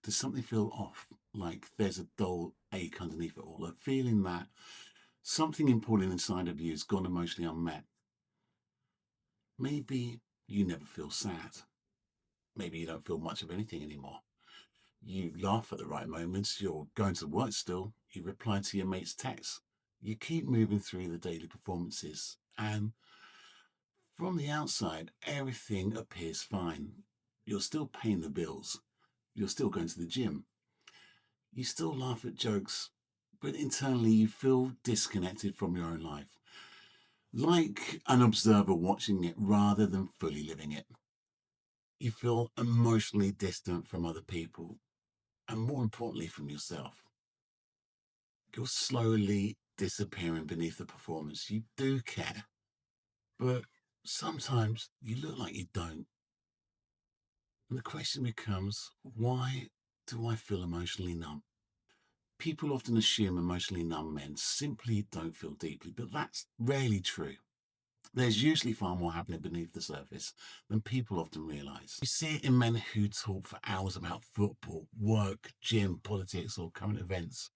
Does something feel off? Like there's a dull ache underneath it all, a feeling that something important inside of you has gone emotionally unmet. Maybe you never feel sad. Maybe you don't feel much of anything anymore. You laugh at the right moments. You're going to work still. You reply to your mate's text. You keep moving through the daily performances. And from the outside, everything appears fine. You're still paying the bills. You're still going to the gym. You still laugh at jokes, but internally you feel disconnected from your own life, like an observer watching it rather than fully living it. You feel emotionally distant from other people, and more importantly, from yourself. You're slowly disappearing beneath the performance. You do care, but sometimes you look like you don't. And the question becomes, why do I feel emotionally numb? People often assume emotionally numb men simply don't feel deeply, but that's rarely true. There's usually far more happening beneath the surface than people often realize. We see it in men who talk for hours about football, work, gym, politics, or current events.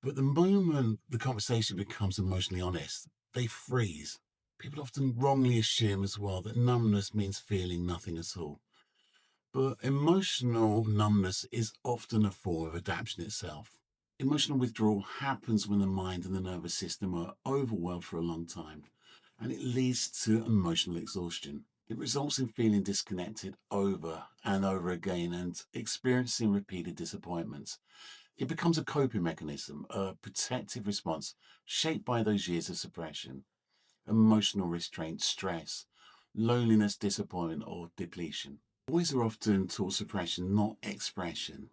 But the moment the conversation becomes emotionally honest, they freeze. People often wrongly assume as well that numbness means feeling nothing at all. But emotional numbness is often a form of adaptation itself. Emotional withdrawal happens when the mind and the nervous system are overwhelmed for a long time, and it leads to emotional exhaustion. It results in feeling disconnected over and over again and experiencing repeated disappointments. It becomes a coping mechanism, a protective response shaped by those years of suppression, emotional restraint, stress, loneliness, disappointment, or depletion. Boys are often taught suppression, not expression.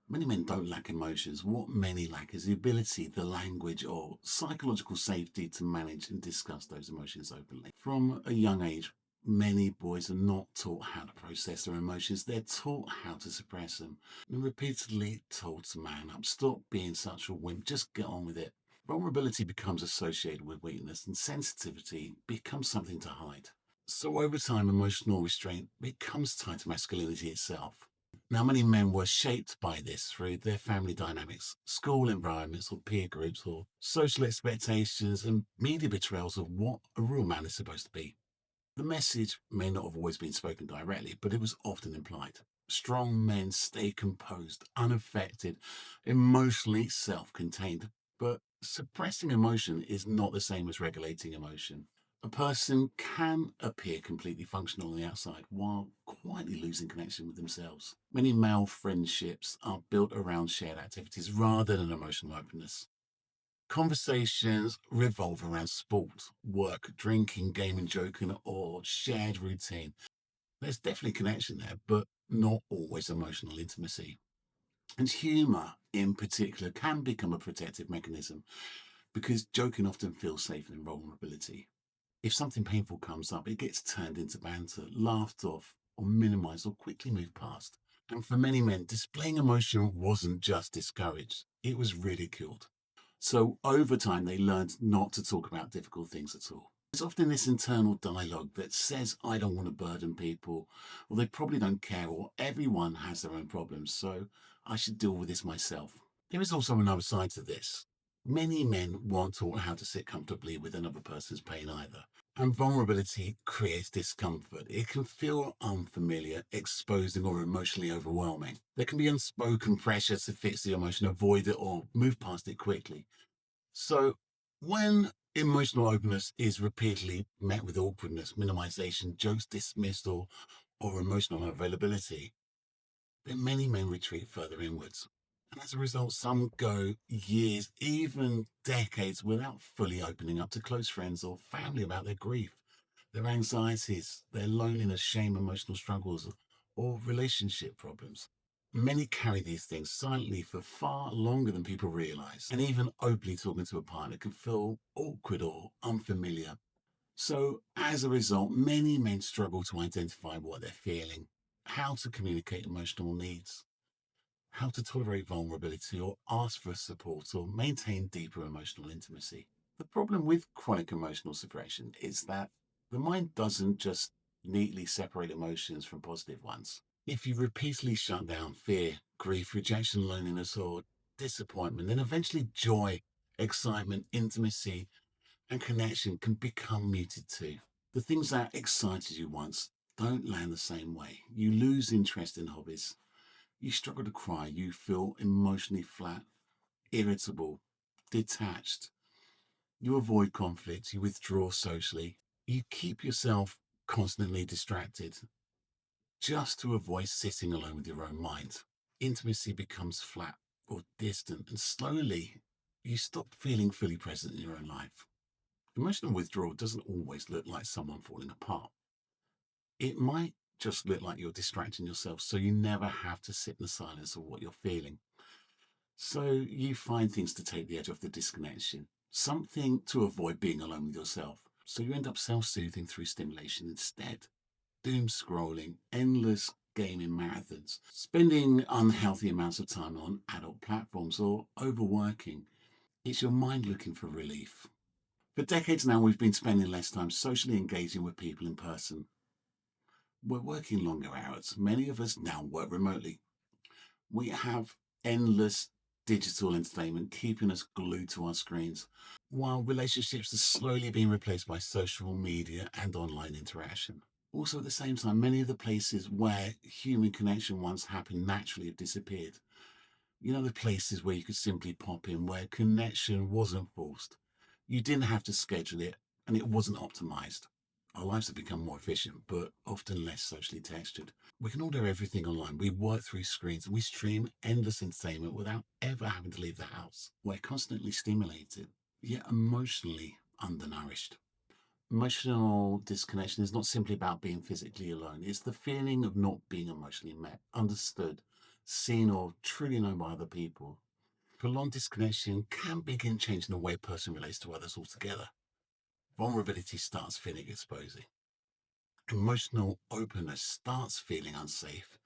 Many men don't lack emotions. What many lack is the ability, the language, or psychological safety to manage and discuss those emotions openly. From a young age, many boys are not taught how to process their emotions. They're taught how to suppress them and repeatedly told to man up. Stop being such a wimp. Just get on with it. Vulnerability becomes associated with weakness and sensitivity becomes something to hide. So over time, emotional restraint becomes tied to masculinity itself. Now, many men were shaped by this through their family dynamics, school environments, or peer groups, or social expectations and media portrayals of what a real man is supposed to be. The message may not have always been spoken directly, but it was often implied. Strong men stay composed, unaffected, emotionally self contained. But suppressing emotion is not the same as regulating emotion. A person can appear completely functional on the outside while quietly losing connection with themselves. Many male friendships are built around shared activities rather than emotional openness. Conversations revolve around sport, work, drinking, gaming, joking, or shared routine. There's definitely connection there, but not always emotional intimacy. And humour, in particular, can become a protective mechanism because joking often feels safer than vulnerability. If something painful comes up, it gets turned into banter, laughed off, or minimized, or quickly moved past. And for many men, displaying emotion wasn't just discouraged, it was ridiculed. So over time, they learned not to talk about difficult things at all. There's often this internal dialogue that says, I don't want to burden people, or they probably don't care, or everyone has their own problems, so I should deal with this myself. There is also another side to this. Many men weren't taught how to sit comfortably with another person's pain either. And vulnerability creates discomfort. It can feel unfamiliar, exposing, or emotionally overwhelming. There can be unspoken pressure to fix the emotion, avoid it, or move past it quickly. So, when emotional openness is repeatedly met with awkwardness, minimization, jokes dismissed, or emotional unavailability, then many men retreat further inwards. And as a result, some go years, even decades, without fully opening up to close friends or family about their grief, their anxieties, their loneliness, shame, emotional struggles, or relationship problems. Many carry these things silently for far longer than people realize. And even openly talking to a partner can feel awkward or unfamiliar. So, as a result, many men struggle to identify what they're feeling, how to communicate emotional needs, how to tolerate vulnerability or ask for support or maintain deeper emotional intimacy. The problem with chronic emotional suppression is that the mind doesn't just neatly separate emotions from positive ones. If you repeatedly shut down fear, grief, rejection, loneliness, or disappointment, then eventually joy, excitement, intimacy, and connection can become muted too. The things that excited you once don't land the same way. You lose interest in hobbies. You struggle to cry. You feel emotionally flat, irritable, detached. You avoid conflict. You withdraw socially. You keep yourself constantly distracted just to avoid sitting alone with your own mind. Intimacy becomes flat or distant, and slowly you stop feeling fully present in your own life. Emotional withdrawal doesn't always look like someone falling apart. It might just look like you're distracting yourself so you never have to sit in the silence of what you're feeling. So you find things to take the edge off the disconnection, something to avoid being alone with yourself. So you end up self-soothing through stimulation instead. Doom scrolling, endless gaming marathons, spending unhealthy amounts of time on adult platforms, or overworking. It's your mind looking for relief. For decades now, we've been spending less time socially engaging with people in person. We're working longer hours. Many of us now work remotely. We have endless digital entertainment keeping us glued to our screens, while relationships are slowly being replaced by social media and online interaction. Also, at the same time, many of the places where human connection once happened naturally have disappeared. You know, the places where you could simply pop in, where connection wasn't forced. You didn't have to schedule it, and it wasn't optimized. Our lives have become more efficient, but often less socially textured. We can order everything online. We work through screens and we stream endless entertainment without ever having to leave the house. We're constantly stimulated, yet emotionally undernourished. Emotional disconnection is not simply about being physically alone. It's the feeling of not being emotionally met, understood, seen, or truly known by other people. Prolonged disconnection can begin changing the way a person relates to others altogether. Vulnerability starts feeling exposing. Emotional openness starts feeling unsafe.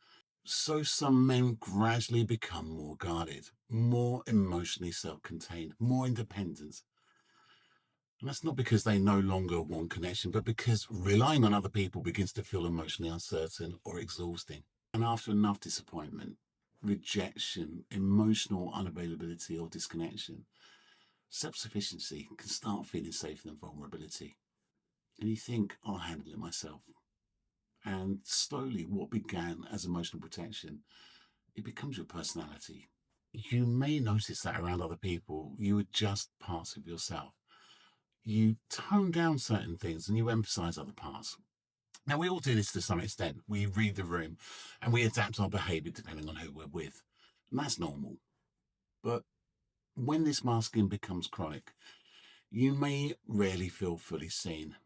So some men gradually become more guarded, more emotionally self-contained, more independent. And that's not because they no longer want connection, but because relying on other people begins to feel emotionally uncertain or exhausting. And after enough disappointment, rejection, emotional unavailability, or disconnection, self-sufficiency can start feeling safer than vulnerability. And you think, I'll handle it myself. And slowly, what began as emotional protection, it becomes your personality. You may notice that around other people, you adjust parts of yourself. You tone down certain things and you emphasize other parts. Now, we all do this to some extent. We read the room and we adapt our behavior depending on who we're with. And that's normal. But when this masking becomes chronic, you may rarely feel fully seen.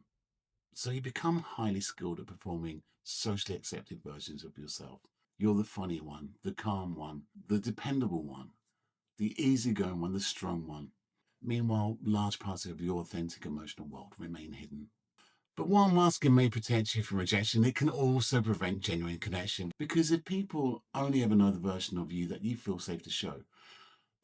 So you become highly skilled at performing socially accepted versions of yourself. You're the funny one, the calm one, the dependable one, the easygoing one, the strong one. Meanwhile, large parts of your authentic emotional world remain hidden. But while masking may protect you from rejection, it can also prevent genuine connection. Because if people only ever know the version of you that you feel safe to show,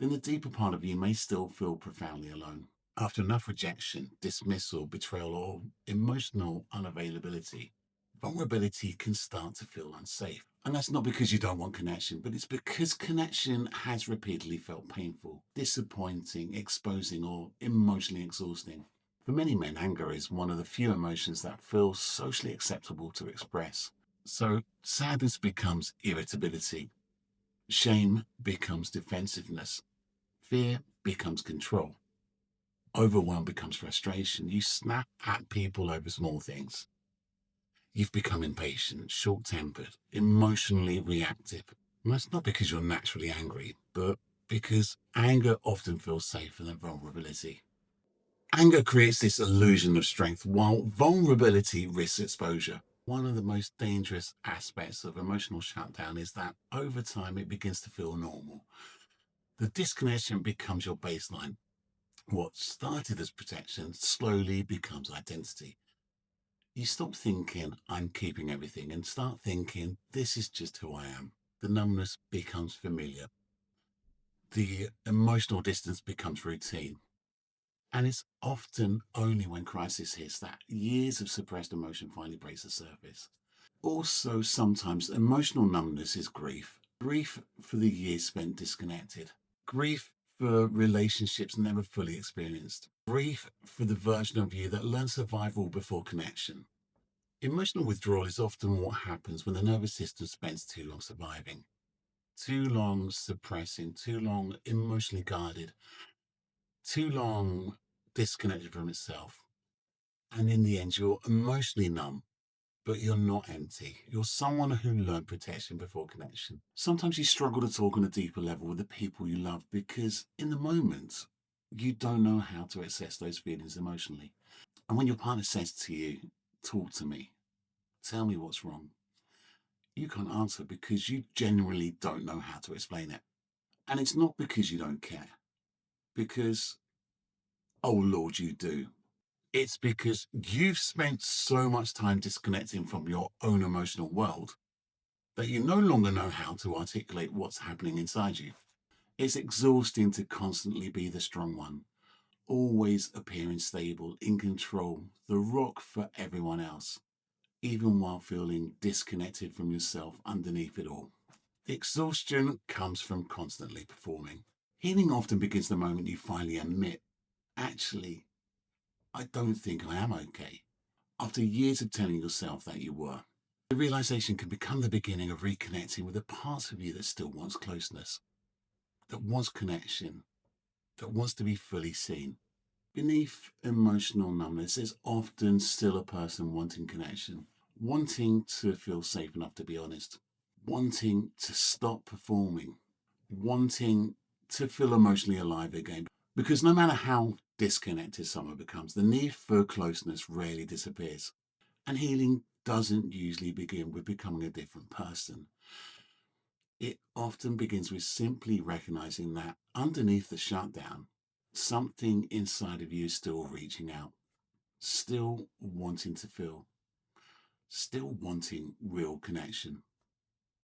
then the deeper part of you may still feel profoundly alone. After enough rejection, dismissal, betrayal, or emotional unavailability, vulnerability can start to feel unsafe. And that's not because you don't want connection, but it's because connection has repeatedly felt painful, disappointing, exposing, or emotionally exhausting. For many men, anger is one of the few emotions that feels socially acceptable to express. So sadness becomes irritability, shame becomes defensiveness, fear becomes control, overwhelm becomes frustration. You snap at people over small things. You've become impatient, short-tempered, emotionally reactive. And that's not because you're naturally angry, but because anger often feels safer than vulnerability. Anger creates this illusion of strength, while vulnerability risks exposure. One of the most dangerous aspects of emotional shutdown is that over time it begins to feel normal. The disconnection becomes your baseline. What started as protection slowly becomes identity. You stop thinking, I'm keeping everything, and start thinking, this is just who I am. The numbness becomes familiar. The emotional distance becomes routine. And it's often only when crisis hits that years of suppressed emotion finally breaks the surface. Also, sometimes emotional numbness is grief. Grief for the years spent disconnected. Grief for relationships never fully experienced. Grief for the version of you that learned survival before connection. Emotional withdrawal is often what happens when the nervous system spends too long surviving, too long suppressing, too long emotionally guarded, too long disconnected from itself. And in the end, you're emotionally numb, but you're not empty. You're someone who learned protection before connection. Sometimes you struggle to talk on a deeper level with the people you love because in the moment, you don't know how to access those feelings emotionally. And when your partner says to you, talk to me, tell me what's wrong, you can't answer because you genuinely don't know how to explain it. And it's not because you don't care, because, oh Lord, you do. It's because you've spent so much time disconnecting from your own emotional world that you no longer know how to articulate what's happening inside you. It's exhausting to constantly be the strong one, always appearing stable, in control, the rock for everyone else, even while feeling disconnected from yourself underneath it all. Exhaustion comes from constantly performing. Healing often begins the moment you finally admit, actually, I don't think I am okay. After years of telling yourself that you were, the realization can become the beginning of reconnecting with the parts of you that still wants closeness, that wants connection, that wants to be fully seen. Beneath emotional numbness is often still a person wanting connection, wanting to feel safe enough to be honest, wanting to stop performing, wanting to feel emotionally alive again. Because no matter how disconnected someone becomes, the need for closeness rarely disappears. And healing doesn't usually begin with becoming a different person. It often begins with simply recognizing that underneath the shutdown, something inside of you is still reaching out, still wanting to feel, still wanting real connection.